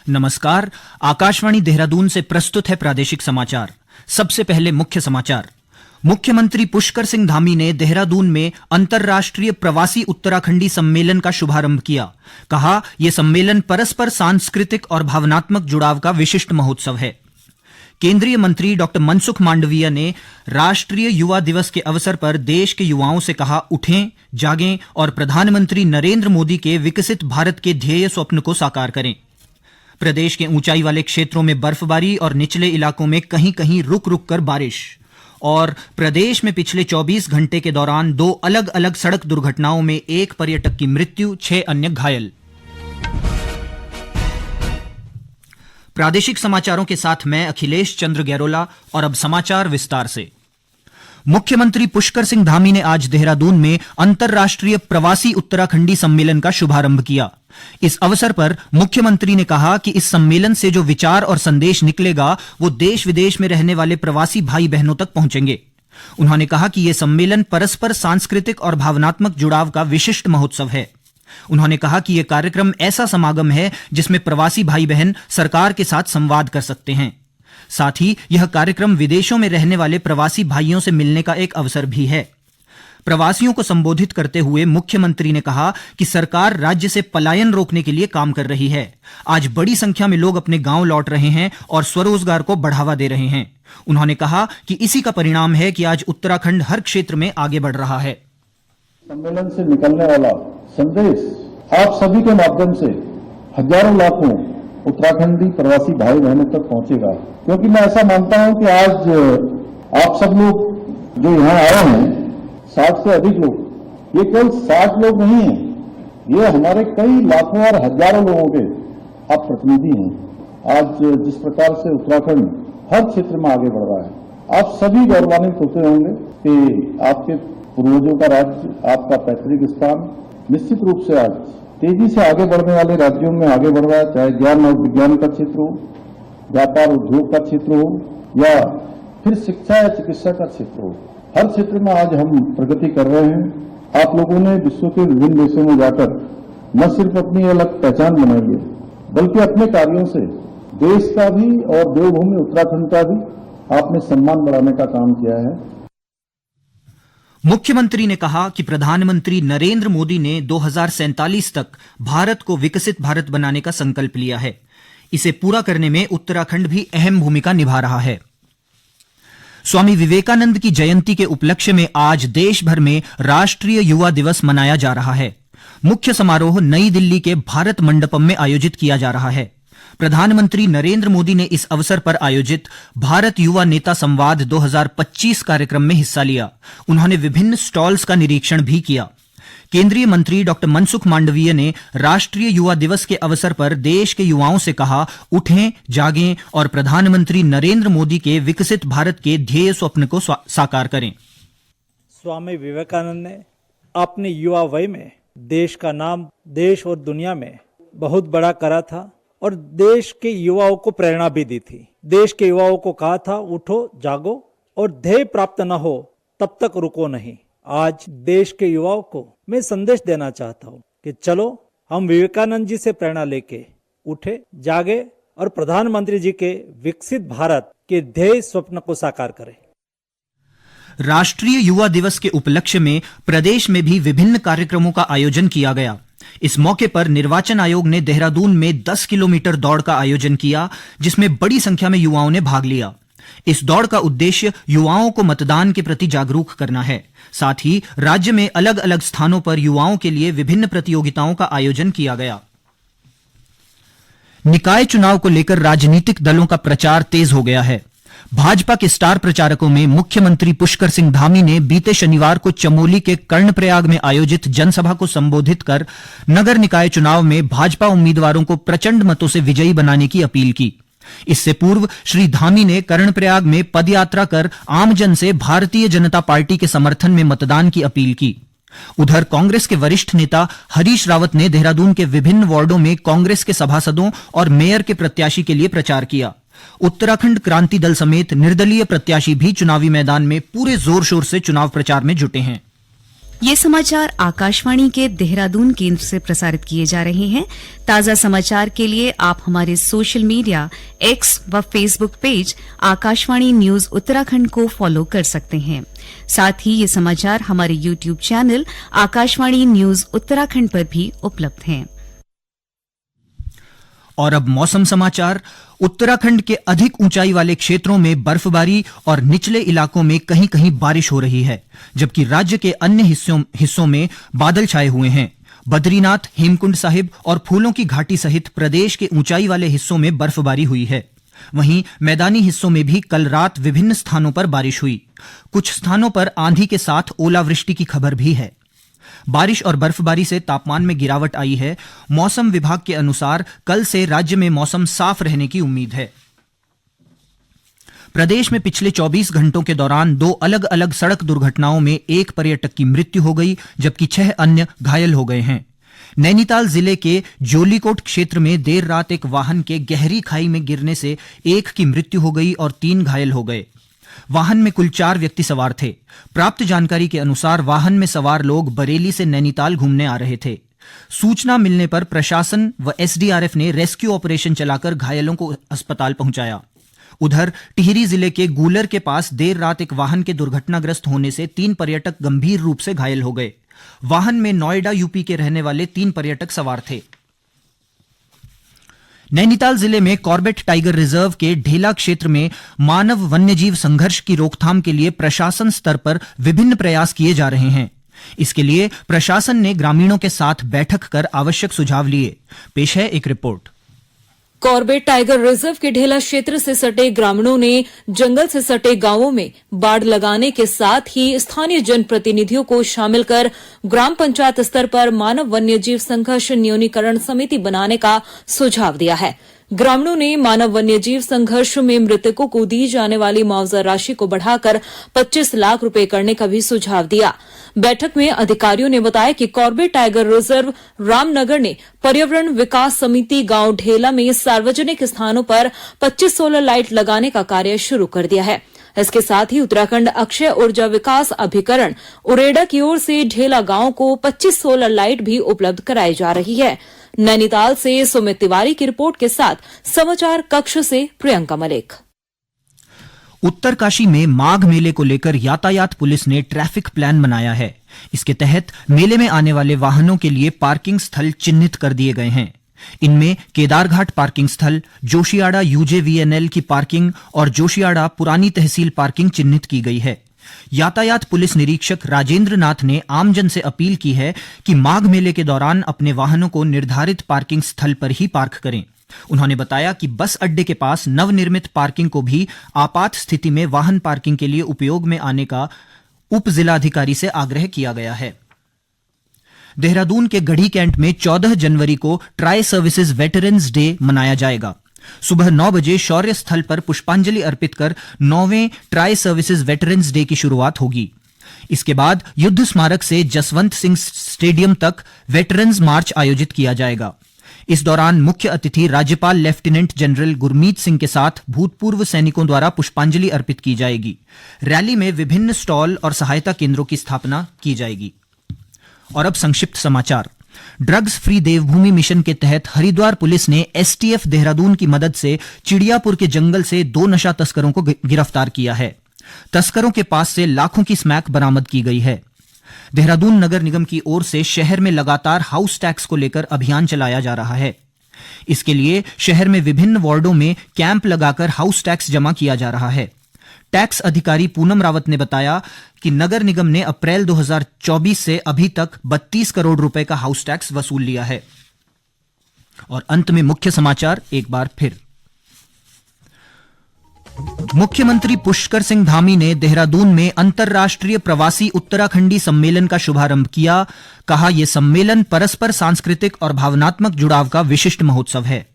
नमस्कार। आकाशवाणी देहरादून से प्रस्तुत है प्रादेशिक समाचार। सबसे पहले मुख्य समाचार। मुख्यमंत्री पुष्कर सिंह धामी ने देहरादून में अंतर्राष्ट्रीय प्रवासी उत्तराखंडी सम्मेलन का शुभारंभ किया। कहा, यह सम्मेलन परस्पर सांस्कृतिक और भावनात्मक जुड़ाव का विशिष्ट महोत्सव है। केंद्रीय मंत्री डॉक्टर मनसुख मांडविया ने राष्ट्रीय युवा दिवस के अवसर पर देश के युवाओं से कहा, उठें, जागें और प्रधानमंत्री नरेंद्र मोदी के विकसित भारत के ध्येय स्वप्न को साकार करें। प्रदेश के ऊंचाई वाले क्षेत्रों में बर्फबारी और निचले इलाकों में कहीं कहीं रुक रुक कर बारिश। और प्रदेश में पिछले 24 घंटे के दौरान 2 अलग अलग सड़क दुर्घटनाओं में 1 पर्यटक की मृत्यु, 6 अन्य घायल। प्रादेशिक समाचारों के साथ मैं अखिलेश चंद्र गैरोला और अब समाचार विस्तार से। मुख्यमंत्री पुष्कर सिंह धामी ने आज देहरादून में अंतर्राष्ट्रीय प्रवासी उत्तराखंडी सम्मेलन का शुभारंभ किया। इस अवसर पर मुख्यमंत्री ने कहा कि इस सम्मेलन से जो विचार और संदेश निकलेगा वो देश विदेश में रहने वाले प्रवासी भाई बहनों तक पहुंचेंगे। उन्होंने कहा कि यह सम्मेलन परस्पर सांस्कृतिक और भावनात्मक जुड़ाव का विशिष्ट महोत्सव है। उन्होंने कहा कि यह कार्यक्रम ऐसा समागम है जिसमें प्रवासी भाई बहन सरकार के साथ संवाद कर सकते हैं। साथ ही यह कार्यक्रम विदेशों में रहने वाले प्रवासी भाइयों से मिलने का एक अवसर भी है। प्रवासियों को संबोधित करते हुए मुख्यमंत्री ने कहा कि सरकार राज्य से पलायन रोकने के लिए काम कर रही है। आज बड़ी संख्या में लोग अपने गांव लौट रहे हैं और स्वरोजगार को बढ़ावा दे रहे हैं। उन्होंने कहा कि इसी का परिणाम है कि आज उत्तराखंड हर क्षेत्र में आगे बढ़ रहा है। सम्मेलन से निकलने वाला संदेश आप सभी के माध्यम से हजारों लाखों उत्तराखंडी प्रवासी भाई बहनों तक पहुंचेगा, क्योंकि मैं ऐसा मानता हूं कि आज आप सब लोग जो यहाँ आए हैं, 60 से अधिक लोग, ये केवल 60 लोग नहीं हैं, ये हमारे कई लाखों और हजारों लोगों के आप प्रतिनिधि हैं। आज जिस प्रकार से उत्तराखंड हर क्षेत्र में आगे बढ़ रहा है, आप सभी गौरवान्वित होते होंगे कि आपके पूर्वजों का राज्य, आपका पैतृक स्थान निश्चित रूप से आज तेजी से आगे बढ़ने वाले राज्यों में आगे बढ़ रहा है, चाहे ज्ञान और विज्ञान का क्षेत्र हो, व्यापार उद्योग का क्षेत्र हो या फिर शिक्षा या चिकित्सा का क्षेत्र हो। हर क्षेत्र में आज हम प्रगति कर रहे हैं। आप लोगों ने विश्व के विभिन्न देशों में जाकर न सिर्फ अपनी अलग पहचान बनाई है, बल्कि अपने कार्यों से देश का भी और देवभूमि उत्तराखंड का भी आपने सम्मान बढ़ाने का काम किया है। मुख्यमंत्री ने कहा कि प्रधानमंत्री नरेंद्र मोदी ने 2047 तक भारत को विकसित भारत बनाने का संकल्प लिया है। इसे पूरा करने में उत्तराखंड भी अहम भूमिका निभा रहा है। स्वामी विवेकानंद की जयंती के उपलक्ष्य में आज देश भर में राष्ट्रीय युवा दिवस मनाया जा रहा है। मुख्य समारोह नई दिल्ली के भारत मंडपम में आयोजित किया जा रहा है। प्रधानमंत्री नरेंद्र मोदी ने इस अवसर पर आयोजित भारत युवा नेता संवाद 2025 कार्यक्रम में हिस्सा लिया। उन्होंने विभिन्न स्टॉल्स का निरीक्षण भी किया। केंद्रीय मंत्री डॉक्टर मनसुख मांडविया ने राष्ट्रीय युवा दिवस के अवसर पर देश के युवाओं से कहा, उठें, जागें और प्रधानमंत्री नरेंद्र मोदी के विकसित भारत के ध्येय स्वप्न को साकार करें। स्वामी विवेकानंद ने अपने युवा वय में देश का नाम देश और दुनिया में बहुत बड़ा करा था और देश के युवाओं को प्रेरणा भी दी थी। देश के युवाओं को कहा था, उठो, जागो और ध्येय प्राप्त न हो तब तक रुको नहीं। आज देश के युवाओं को मैं संदेश देना चाहता हूं कि चलो हम विवेकानंद जी से प्रेरणा लेके उठे, जागे और प्रधानमंत्री जी के विकसित भारत के ध्येय स्वप्न को साकार करें। राष्ट्रीय युवा दिवस के उपलक्ष्य में प्रदेश में भी विभिन्न कार्यक्रमों का आयोजन किया गया। इस मौके पर निर्वाचन आयोग ने देहरादून में 10 किलोमीटर दौड़ का आयोजन किया, जिसमें बड़ी संख्या में युवाओं ने भाग लिया। इस दौड़ का उद्देश्य युवाओं को मतदान के प्रति जागरूक करना है। साथ ही राज्य में अलग अलग स्थानों पर युवाओं के लिए विभिन्न प्रतियोगिताओं का आयोजन किया गया। निकाय चुनाव को लेकर राजनीतिक दलों का प्रचार तेज हो गया है। भाजपा के स्टार प्रचारकों में मुख्यमंत्री पुष्कर सिंह धामी ने बीते शनिवार को चमोली के कर्णप्रयाग में आयोजित जनसभा को संबोधित कर नगर निकाय चुनाव में भाजपा उम्मीदवारों को प्रचंड मतों से विजयी बनाने की अपील की। इससे पूर्व श्री धामी ने कर्णप्रयाग में पदयात्रा कर आमजन से भारतीय जनता पार्टी के समर्थन में मतदान की अपील की। उधर कांग्रेस के वरिष्ठ नेता हरीश रावत ने देहरादून के विभिन्न वार्डों में कांग्रेस के सभासदों और मेयर के प्रत्याशी के लिए प्रचार किया। उत्तराखंड क्रांति दल समेत निर्दलीय प्रत्याशी भी चुनावी मैदान में पूरे जोर शोर से चुनाव प्रचार में जुटे हैं। ये समाचार आकाशवाणी के देहरादून केंद्र से प्रसारित किए जा रहे हैं। ताजा समाचार के लिए आप हमारे सोशल मीडिया एक्स व Facebook page Akashvani news Uttarakhand को फॉलो कर सकते हैं। साथ ही ये समाचार हमारे YouTube channel Akashvani news Uttarakhand पर भी उपलब्ध हैं। और अब मौसम समाचार। उत्तराखंड के अधिक ऊंचाई वाले क्षेत्रों में बर्फबारी और निचले इलाकों में कहीं कहीं बारिश हो रही है, जबकि राज्य के अन्य हिस्सों में बादल छाए हुए हैं। बद्रीनाथ, हेमकुंड साहिब और फूलों की घाटी सहित प्रदेश के ऊंचाई वाले हिस्सों में बर्फबारी हुई है। वहीं मैदानी हिस्सों में भी कल रात विभिन्न स्थानों पर बारिश हुई। कुछ स्थानों पर आंधी के साथ ओलावृष्टि की खबर भी है। बारिश और बर्फबारी से तापमान में गिरावट आई है। मौसम विभाग के अनुसार कल से राज्य में मौसम साफ रहने की उम्मीद है। प्रदेश में पिछले 24 घंटों के दौरान 2 अलग अलग सड़क दुर्घटनाओं में एक पर्यटक की मृत्यु हो गई, जबकि 6 अन्य घायल हो गए हैं। नैनीताल जिले के जोलीकोट क्षेत्र में देर रात एक वाहन के गहरी खाई में गिरने से एक की मृत्यु हो गई और 3 घायल हो गए। वाहन में कुल 4 व्यक्ति सवार थे। प्राप्त जानकारी के अनुसार वाहन में सवार लोग बरेली से नैनीताल घूमने आ रहे थे। सूचना मिलने पर प्रशासन व एसडीआरएफ ने रेस्क्यू ऑपरेशन चलाकर घायलों को अस्पताल पहुंचाया। उधर टिहरी जिले के गूलर के पास देर रात एक वाहन के दुर्घटनाग्रस्त होने से 3 पर्यटक गंभीर रूप से घायल हो गए। वाहन में नोएडा यूपी के रहने वाले 3 पर्यटक सवार थे। नैनीताल जिले में कॉर्बेट टाइगर रिजर्व के ढेला क्षेत्र में मानव वन्यजीव संघर्ष की रोकथाम के लिए प्रशासन स्तर पर विभिन्न प्रयास किए जा रहे हैं। इसके लिए प्रशासन ने ग्रामीणों के साथ बैठक कर आवश्यक सुझाव लिए। पेश है एक रिपोर्ट। कॉर्बेट टाइगर रिजर्व के ढेला क्षेत्र से सटे ग्रामीणों ने जंगल से सटे गांवों में बाड़ लगाने के साथ ही स्थानीय जनप्रतिनिधियों को शामिल कर ग्राम पंचायत स्तर पर मानव वन्यजीव संघर्ष न्यूनीकरण समिति बनाने का सुझाव दिया है। ग्रामीणों ने मानव वन्यजीव संघर्ष में मृतकों को दी जाने वाली मुआवजा राशि को बढ़ाकर 25 लाख रुपए करने का भी सुझाव दिया। बैठक में अधिकारियों ने बताया कि कॉर्बेट टाइगर रिजर्व रामनगर ने पर्यावरण विकास समिति गांव ढेला में सार्वजनिक स्थानों पर 25 सोलर लाइट लगाने का कार्य शुरू कर दिया है। इसके साथ ही उत्तराखंड अक्षय ऊर्जा विकास अभिकरण उरेडा की ओर से ढेला गांव को 25 सोलर लाइट भी उपलब्ध कराई जा रही है। नैनीताल से सुमित तिवारी की रिपोर्ट के साथ समाचार कक्ष से प्रियंका मलिक। उत्तरकाशी में माघ मेले को लेकर यातायात पुलिस ने ट्रैफिक प्लान बनाया है। इसके तहत मेले में आने वाले वाहनों के लिए पार्किंग स्थल चिन्हित कर दिए गए हैं। इनमें केदारघाट पार्किंग स्थल, जोशियाड़ा यूजेवीएनएल की पार्किंग और जोशियाड़ा पुरानी तहसील पार्किंग चिन्हित की गई है। यातायात पुलिस निरीक्षक राजेंद्र नाथ ने आमजन से अपील की है कि माघ मेले के दौरान अपने वाहनों को निर्धारित पार्किंग स्थल पर ही पार्क करें। उन्होंने बताया कि बस अड्डे के पास नवनिर्मित पार्किंग को भी आपात स्थिति में वाहन पार्किंग के लिए उपयोग में आने का उप जिलाधिकारी से आग्रह किया गया है। देहरादून के गढ़ी कैंट में 14 जनवरी को ट्राई सर्विसेज वेटरन्स डे मनाया जाएगा। सुबह 9 बजे शौर्य स्थल पर पुष्पांजलि अर्पित कर 9वें ट्राई सर्विसेज वेटरन्स डे की शुरुआत होगी। इसके बाद युद्ध स्मारक से जसवंत सिंह स्टेडियम तक वेटरन्स मार्च आयोजित किया जाएगा। इस दौरान मुख्य अतिथि राज्यपाल लेफ्टिनेंट जनरल गुरमीत सिंह के साथ भूतपूर्व सैनिकों द्वारा पुष्पांजलि अर्पित की जाएगी। रैली में विभिन्न स्टॉल और सहायता केंद्रों की स्थापना की जाएगी। और अब संक्षिप्त समाचार। ड्रग्स फ्री देवभूमि मिशन के तहत हरिद्वार पुलिस ने एसटीएफ देहरादून की मदद से चिड़ियापुर के जंगल से 2 नशा तस्करों को गिरफ्तार किया है। तस्करों के पास से लाखों की स्मैक बरामद की गई है। देहरादून नगर निगम की ओर से शहर में लगातार हाउस टैक्स को लेकर अभियान चलाया जा रहा है। इसके लिए शहर में विभिन्न वार्डों में कैंप लगाकर हाउस टैक्स जमा किया जा रहा है। टैक्स अधिकारी पूनम रावत ने बताया कि नगर निगम ने अप्रैल 2024 से अभी तक 32 करोड़ रुपए का हाउस टैक्स वसूल लिया है। और अंत में मुख्य समाचार एक बार फिर। मुख्यमंत्री पुष्कर सिंह धामी ने देहरादून में अंतर्राष्ट्रीय प्रवासी उत्तराखंडी सम्मेलन का शुभारंभ किया। कहा, यह सम्मेलन परस्पर सांस्कृतिक और भावनात्मक जुड़ाव का विशिष्ट महोत्सव है।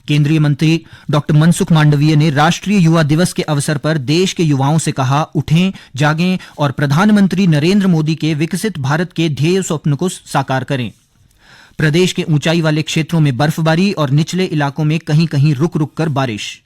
केंद्रीय मंत्री डॉक्टर मनसुख मांडवीय ने राष्ट्रीय युवा दिवस के अवसर पर देश के युवाओं से कहा, उठें, जागें और प्रधानमंत्री नरेंद्र मोदी के विकसित भारत के ध्येय स्वप्न को साकार करें। प्रदेश के ऊंचाई वाले क्षेत्रों में बर्फबारी और निचले इलाकों में कहीं कहीं रुक रुक कर बारिश।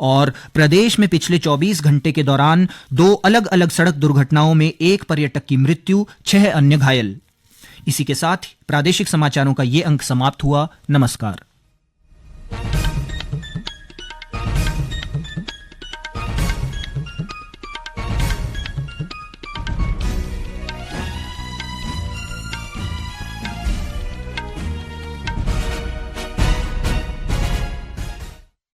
और प्रदेश में पिछले 24 घंटे के दौरान 2 अलग अलग सड़क दुर्घटनाओं में 1 पर्यटक की मृत्यु, 6 अन्य घायल। इसी के साथ प्रादेशिक समाचारों का ये अंक समाप्त हुआ। नमस्कार।